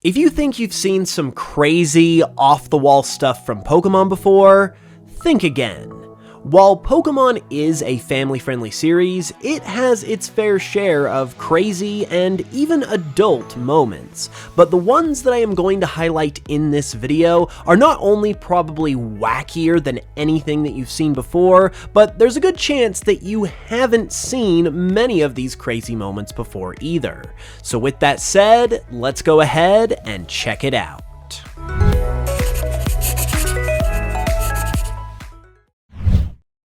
If you think you've seen some crazy, off-the-wall stuff from Pokemon before, think again. While Pokemon is a family-friendly series, it has its fair share of crazy and even adult moments, but the ones that I am going to highlight in this video are not only probably wackier than anything that you've seen before, but there's a good chance that you haven't seen many of these crazy moments before either. So with that said, let's go ahead and check it out.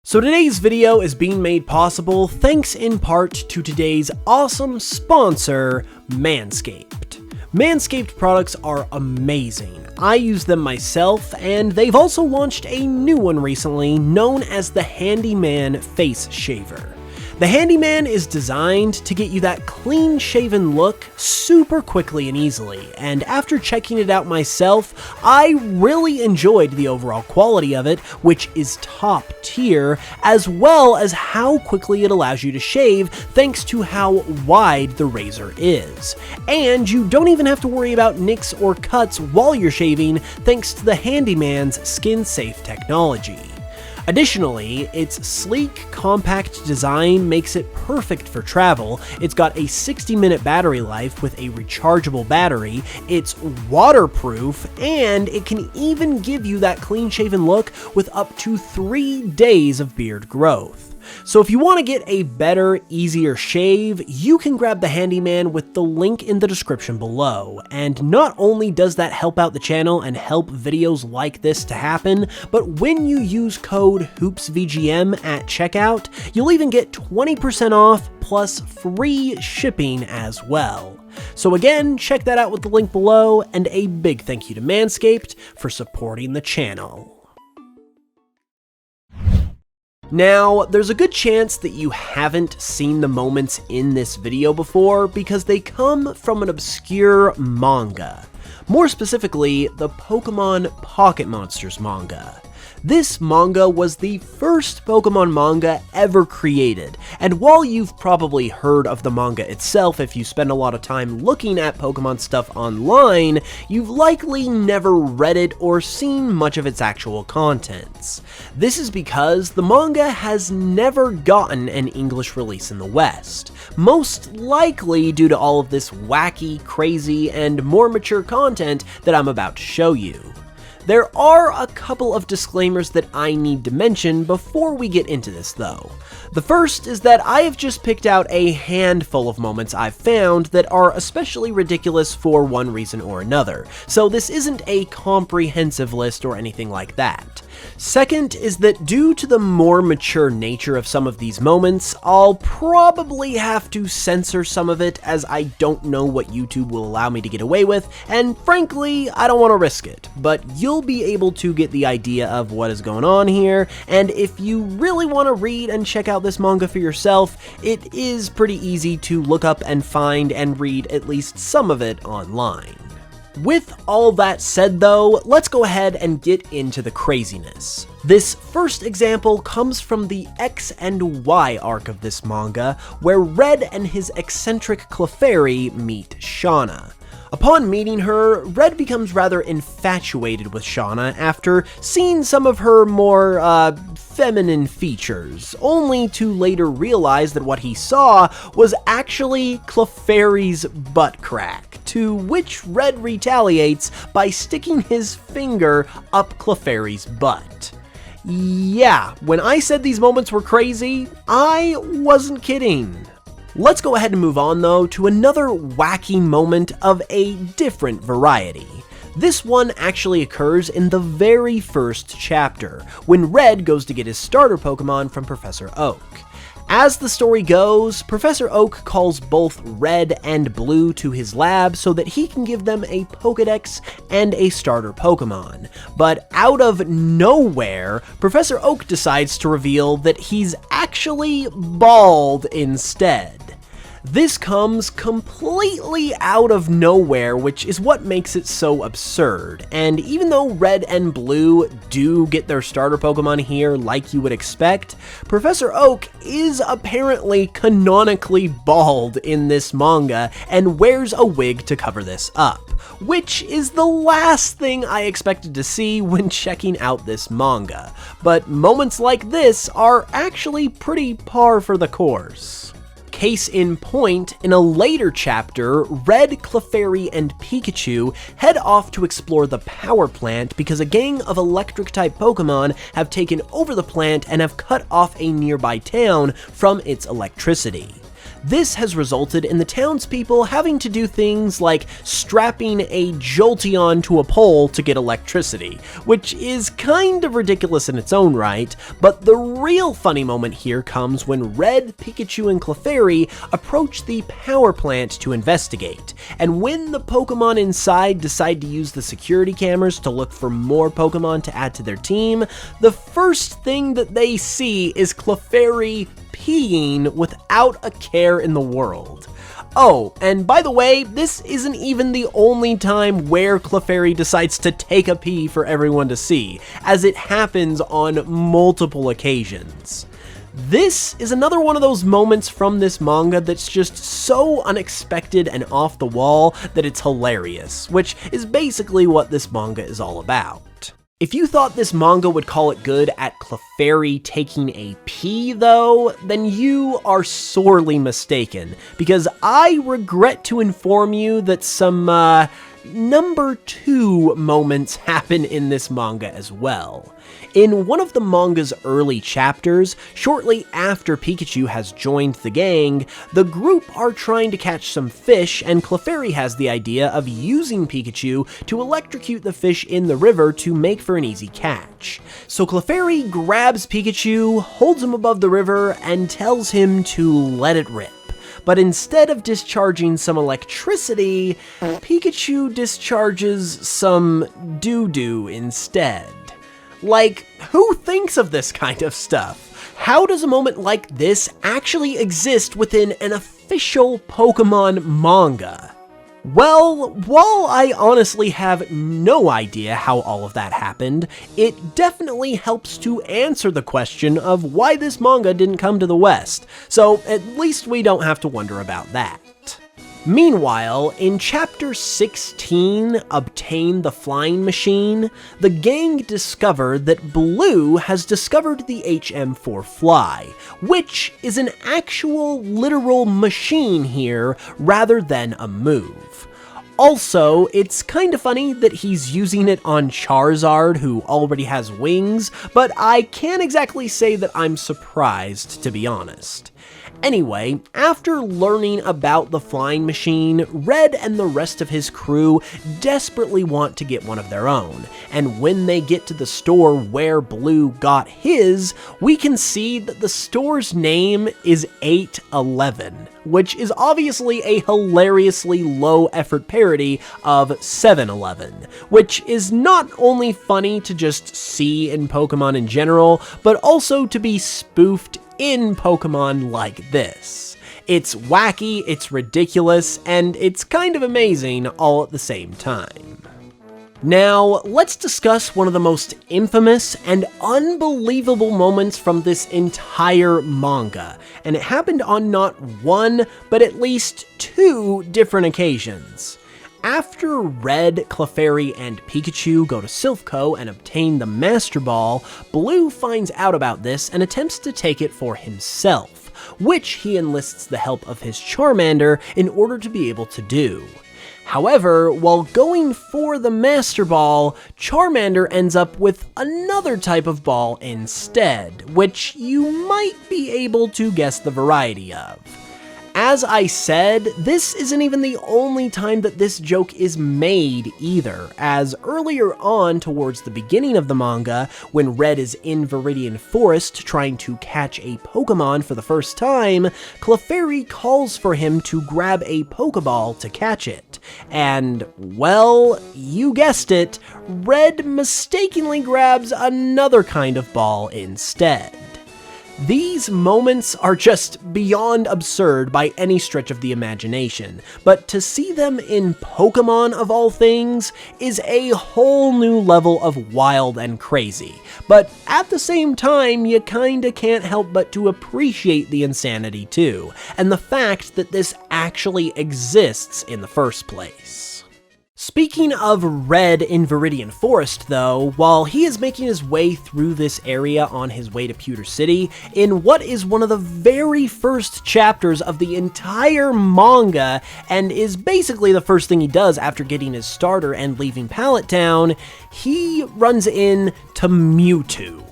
So today's video is being made possible thanks in part to today's awesome sponsor, Manscaped. Manscaped products are amazing. I use them myself, and they've also launched a new one recently known as the Handyman Face Shaver. The Handyman is designed to get you that clean-shaven look super quickly and easily, and after checking it out myself, I really enjoyed the overall quality of it, which is top tier, as well as how quickly it allows you to shave thanks to how wide the razor is. And you don't even have to worry about nicks or cuts while you're shaving thanks to the Handyman's skin-safe technology. Additionally, its sleek, compact design makes it perfect for travel. It's got a 60-minute battery life with a rechargeable battery, it's waterproof, and it can even give you that clean-shaven look with up to 3 days of beard growth. So if you want to get a better, easier shave, you can grab the Handyman with the link in the description below. And not only does that help out the channel and help videos like this to happen, but when you use code HoopsVGM at checkout, you'll even get 20% off plus free shipping as well. So again, check that out with the link below, and a big thank you to Manscaped for supporting the channel. Now, there's a good chance that you haven't seen the moments in this video before because they come from an obscure manga. More specifically, the Pokemon Pocket Monsters manga. This manga was the first Pokemon manga ever created, and while you've probably heard of the manga itself if you spend a lot of time looking at Pokemon stuff online, you've likely never read it or seen much of its actual contents. This is because the manga has never gotten an English release in the West, most likely due to all of this wacky, crazy, and more mature content that I'm about to show you. There are a couple of disclaimers that I need to mention before we get into this though. The first is that I have just picked out a handful of moments I've found that are especially ridiculous for one reason or another, so this isn't a comprehensive list or anything like that. Second is that due to the more mature nature of some of these moments, I'll probably have to censor some of it as I don't know what YouTube will allow me to get away with, and frankly, I don't want to risk it, but you'll be able to get the idea of what is going on here, and if you really want to read and check out this manga for yourself, it is pretty easy to look up and find and read at least some of it online. With all that said though, let's go ahead and get into the craziness. This first example comes from the X and Y arc of this manga, where Red and his eccentric Clefairy meet Shauna. Upon meeting her, Red becomes rather infatuated with Shauna after seeing some of her more, feminine features, only to later realize that what he saw was actually Clefairy's butt crack, to which Red retaliates by sticking his finger up Clefairy's butt. Yeah, when I said these moments were crazy, I wasn't kidding. Let's go ahead and move on though to another wacky moment of a different variety. This one actually occurs in the very first chapter, when Red goes to get his starter Pokemon from Professor Oak. As the story goes, Professor Oak calls both Red and Blue to his lab so that he can give them a Pokedex and a starter Pokemon. But out of nowhere, Professor Oak decides to reveal that he's actually bald instead. This comes completely out of nowhere, which is what makes it so absurd. And even though Red and Blue do get their starter Pokemon here like you would expect, Professor Oak is apparently canonically bald in this manga and wears a wig to cover this up, which is the last thing I expected to see when checking out this manga. But moments like this are actually pretty par for the course. Case in point, in a later chapter, Red, Clefairy, and Pikachu head off to explore the power plant because a gang of electric-type Pokemon have taken over the plant and have cut off a nearby town from its electricity. This has resulted in the townspeople having to do things like strapping a Jolteon to a pole to get electricity, which is kind of ridiculous in its own right, but the real funny moment here comes when Red, Pikachu, and Clefairy approach the power plant to investigate, and when the Pokemon inside decide to use the security cameras to look for more Pokemon to add to their team, the first thing that they see is Clefairy peeing without a care in the world. Oh, and by the way, this isn't even the only time where Clefairy decides to take a pee for everyone to see, as it happens on multiple occasions. This is another one of those moments from this manga that's just so unexpected and off the wall that it's hilarious, which is basically what this manga is all about. If you thought this manga would call it good at Clefairy taking a pee, though, then you are sorely mistaken, because I regret to inform you that some, number 2 moments happen in this manga as well. In one of the manga's early chapters, shortly after Pikachu has joined the gang, the group are trying to catch some fish, and Clefairy has the idea of using Pikachu to electrocute the fish in the river to make for an easy catch. So Clefairy grabs Pikachu, holds him above the river, and tells him to let it rip. But instead of discharging some electricity, Pikachu discharges some doo-doo instead. Like, who thinks of this kind of stuff? How does a moment like this actually exist within an official Pokemon manga? Well, while I honestly have no idea how all of that happened, it definitely helps to answer the question of why this manga didn't come to the West, so at least we don't have to wonder about that. Meanwhile, in Chapter 16, Obtain the Flying Machine, the gang discover that Blue has discovered the HM4 Fly, which is an actual literal machine here rather than a move. Also, it's kinda funny that he's using it on Charizard, who already has wings, but I can't exactly say that I'm surprised, to be honest. Anyway, after learning about the flying machine, Red and the rest of his crew desperately want to get one of their own, and when they get to the store where Blue got his, we can see that the store's name is 8-11, which is obviously a hilariously low-effort parody of 7-Eleven, which is not only funny to just see in Pokemon in general, but also to be spoofed in Pokemon like this. It's wacky, it's ridiculous, and it's kind of amazing all at the same time. Now, let's discuss one of the most infamous and unbelievable moments from this entire manga, and it happened on not one, but at least 2 different occasions. After Red, Clefairy, and Pikachu go to Silphco and obtain the Master Ball, Blue finds out about this and attempts to take it for himself, which he enlists the help of his Charmander in order to be able to do. However, while going for the Master Ball, Charmander ends up with another type of ball instead, which you might be able to guess the variety of. As I said, this isn't even the only time that this joke is made either, as earlier on towards the beginning of the manga, when Red is in Viridian Forest trying to catch a Pokemon for the first time, Clefairy calls for him to grab a Pokeball to catch it, and, well, you guessed it, Red mistakenly grabs another kind of ball instead. These moments are just beyond absurd by any stretch of the imagination, but to see them in Pokemon of all things is a whole new level of wild and crazy. But at the same time, you kinda can't help but to appreciate the insanity too, and the fact that this actually exists in the first place. Speaking of Red in Viridian Forest though, while he is making his way through this area on his way to Pewter City, in what is one of the very first chapters of the entire manga, and is basically the first thing he does after getting his starter and leaving Pallet Town, he runs into Mewtwo.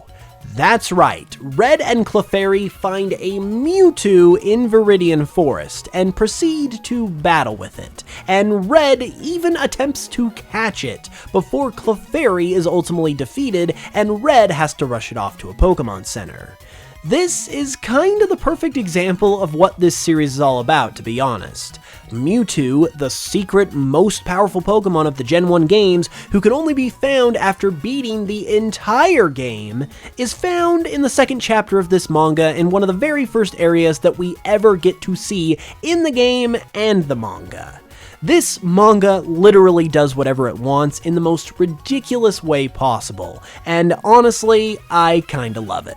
That's right, Red and Clefairy find a Mewtwo in Viridian Forest and proceed to battle with it, and Red even attempts to catch it before Clefairy is ultimately defeated and Red has to rush it off to a Pokemon Center. This is kinda the perfect example of what this series is all about, to be honest. Mewtwo, the secret most powerful Pokemon of the Gen 1 games, who can only be found after beating the entire game, is found in the second chapter of this manga in one of the very first areas that we ever get to see in the game and the manga. This manga literally does whatever it wants in the most ridiculous way possible, and honestly, I kinda love it.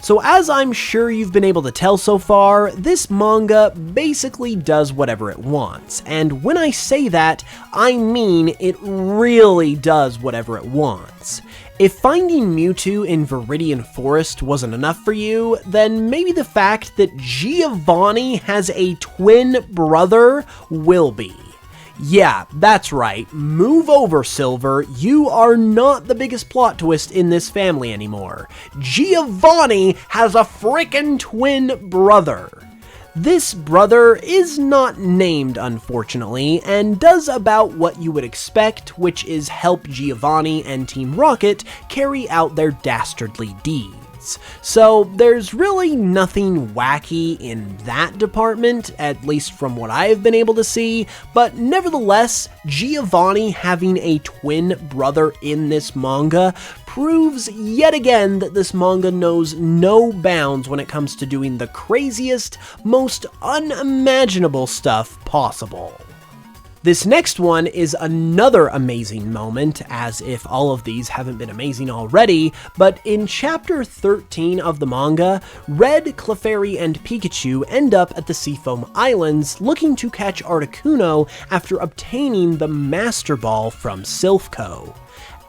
So as I'm sure you've been able to tell so far, this manga basically does whatever it wants, and when I say that, I mean it really does whatever it wants. If finding Mewtwo in Viridian Forest wasn't enough for you, then maybe the fact that Giovanni has a twin brother will be. Yeah, that's right, move over, Silver, you are not the biggest plot twist in this family anymore. Giovanni has a frickin' twin brother. This brother is not named, unfortunately, and does about what you would expect, which is help Giovanni and Team Rocket carry out their dastardly deeds. So there's really nothing wacky in that department, at least from what I've been able to see, but nevertheless, Giovanni having a twin brother in this manga proves yet again that this manga knows no bounds when it comes to doing the craziest, most unimaginable stuff possible. This next one is another amazing moment, as if all of these haven't been amazing already, but in chapter 13 of the manga, Red, Clefairy, and Pikachu end up at the Seafoam Islands looking to catch Articuno after obtaining the Master Ball from Silphco.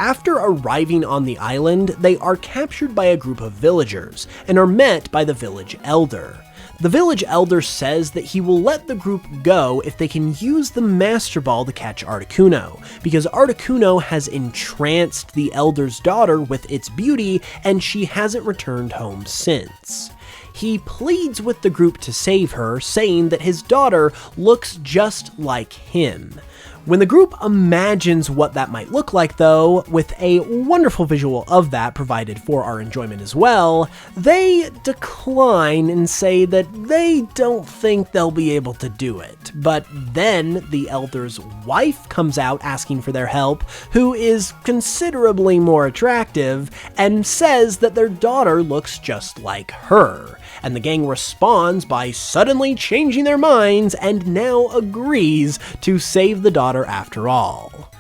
After arriving on the island, they are captured by a group of villagers, and are met by the village elder. The village elder says that he will let the group go if they can use the Master Ball to catch Articuno, because Articuno has entranced the elder's daughter with its beauty and she hasn't returned home since. He pleads with the group to save her, saying that his daughter looks just like him. When the group imagines what that might look like though, with a wonderful visual of that provided for our enjoyment as well, they decline and say that they don't think they'll be able to do it. But then the elder's wife comes out asking for their help, who is considerably more attractive, and says that their daughter looks just like her. And the gang responds by suddenly changing their minds and now agrees to save the daughter after all.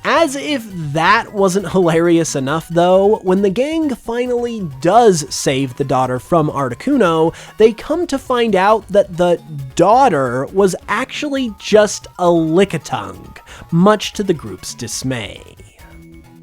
As if that wasn't hilarious enough though, when the gang finally does save the daughter from Articuno, they come to find out that the daughter was actually just a Lickitung, much to the group's dismay.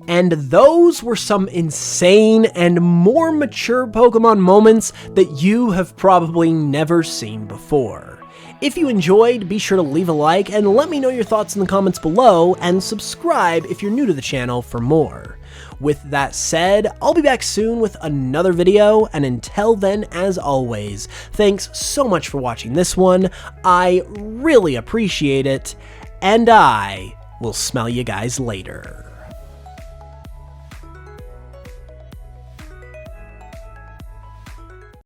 And those were some insane and more mature Pokemon moments that you have probably never seen before. If you enjoyed, be sure to leave a like and let me know your thoughts in the comments below, and subscribe if you're new to the channel for more. With that said, I'll be back soon with another video, and until then, as always, thanks so much for watching this one, I really appreciate it, and I will smell you guys later.